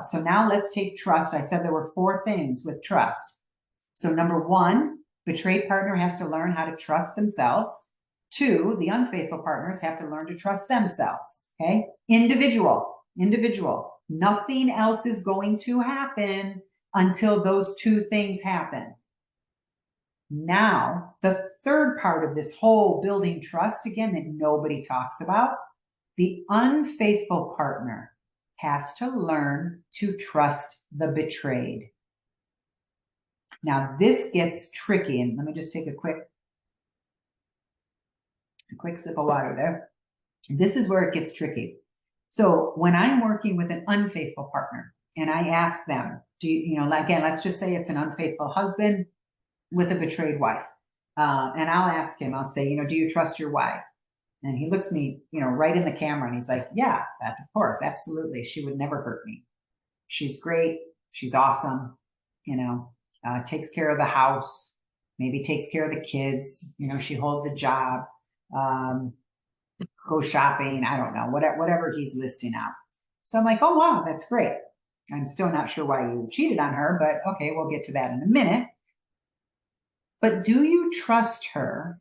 So now let's take trust. I said there were 4 things with trust. So number 1, betrayed partner has to learn how to trust themselves. 2, the unfaithful partners have to learn to trust themselves. Okay? Individual. Nothing else is going to happen until those 2 things happen. Now, the third part of this whole building trust, again, that nobody talks about, the unfaithful partner has to learn to trust the betrayed. Now, this gets tricky, and let me just take a quick sip of water there. This is where it gets tricky. So when I'm working with an unfaithful partner and I ask them, again, let's just say it's an unfaithful husband with a betrayed wife. And I'll ask him, I'll say, do you trust your wife? And he looks me, right in the camera and he's like, yeah, that's of course, absolutely. She would never hurt me. She's great. She's awesome. Takes care of the house, maybe takes care of the kids. She holds a job, goes shopping. I don't know, whatever he's listing out. So I'm like, oh, wow, that's great. I'm still not sure why you cheated on her, but okay, we'll get to that in a minute. But do you trust her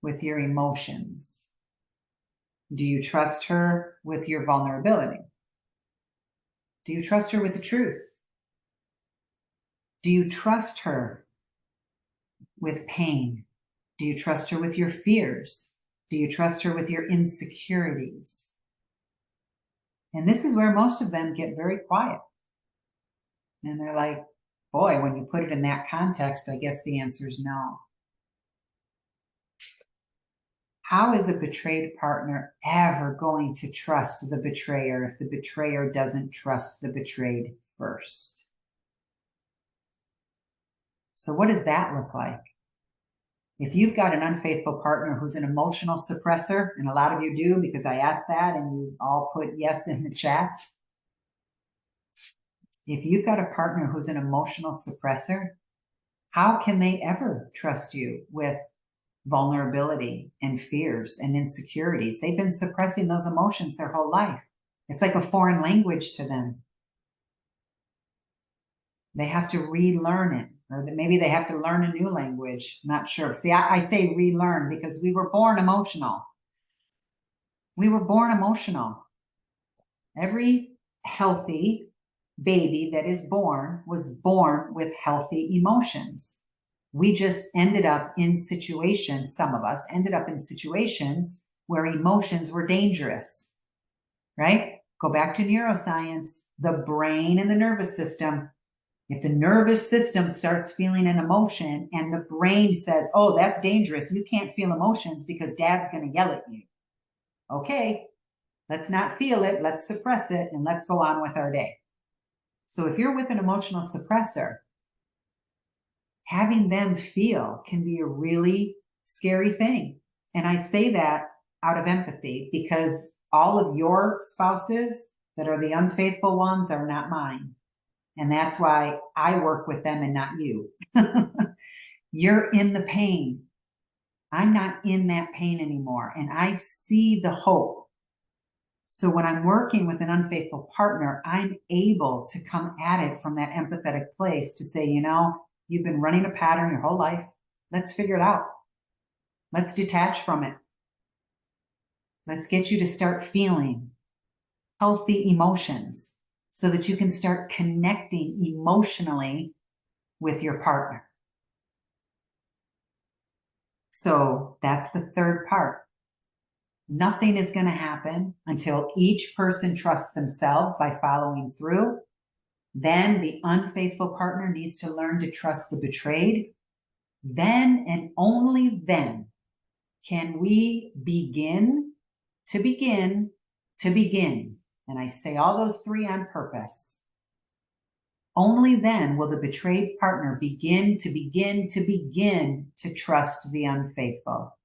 with your emotions? Do you trust her with your vulnerability? Do you trust her with the truth? Do you trust her with pain? Do you trust her with your fears? Do you trust her with your insecurities? And this is where most of them get very quiet. And they're like, boy, when you put it in that context, I guess the answer is no. How is a betrayed partner ever going to trust the betrayer if the betrayer doesn't trust the betrayed first? So what does that look like? If you've got an unfaithful partner who's an emotional suppressor, and a lot of you do because I asked that and you all put yes in the chats. If you've got a partner who's an emotional suppressor, how can they ever trust you with vulnerability and fears and insecurities? They've been suppressing those emotions their whole life. It's like a foreign language to them. They have to relearn it, or maybe they have to learn a new language. I'm not sure. See, I say relearn because we were born emotional. We were born emotional. Every healthy baby that is born was born with healthy emotions. We just ended up in situations, some of us ended up in situations where emotions were dangerous, right? Go back to neuroscience, the brain and the nervous system. If the nervous system starts feeling an emotion and the brain says, oh, that's dangerous, you can't feel emotions because dad's going to yell at you. Okay, let's not feel it, let's suppress it, and let's go on with our day. So if you're with an emotional suppressor, having them feel can be a really scary thing. And I say that out of empathy because all of your spouses that are the unfaithful ones are not mine. And that's why I work with them and not you. You're in the pain. I'm not in that pain anymore. And I see the hope. So when I'm working with an unfaithful partner, I'm able to come at it from that empathetic place to say, you've been running a pattern your whole life. Let's figure it out. Let's detach from it. Let's get you to start feeling healthy emotions so that you can start connecting emotionally with your partner. So that's the third part. Nothing is going to happen until each person trusts themselves by following through. Then the unfaithful partner needs to learn to trust the betrayed. Then and only then can we begin. And I say all those 3 on purpose. Only then will the betrayed partner begin to trust the unfaithful.